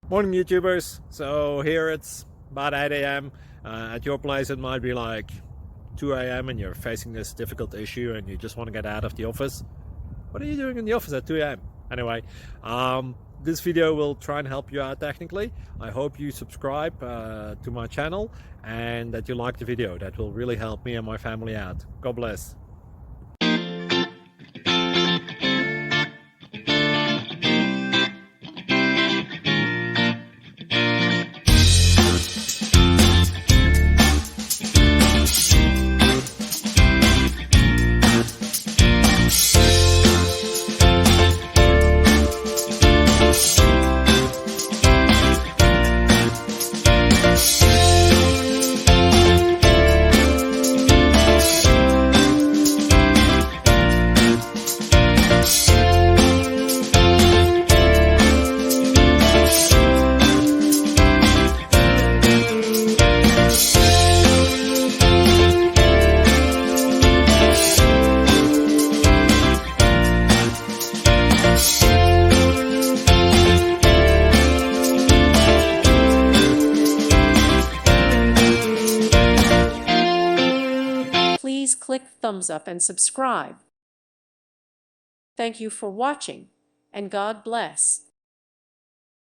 Morning YouTubers. So here it's about 8 a.m. At your place it might be like 2 a.m. and you're facing this difficult issue and you just want to get out of the office. What are you doing in the office at 2 a.m.? Anyway, this video will try and help you out technically. I hope you subscribe to my channel and that you like the video. That will really help me and my family out. God bless. Please click thumbs up and subscribe. Thank you for watching, and God bless.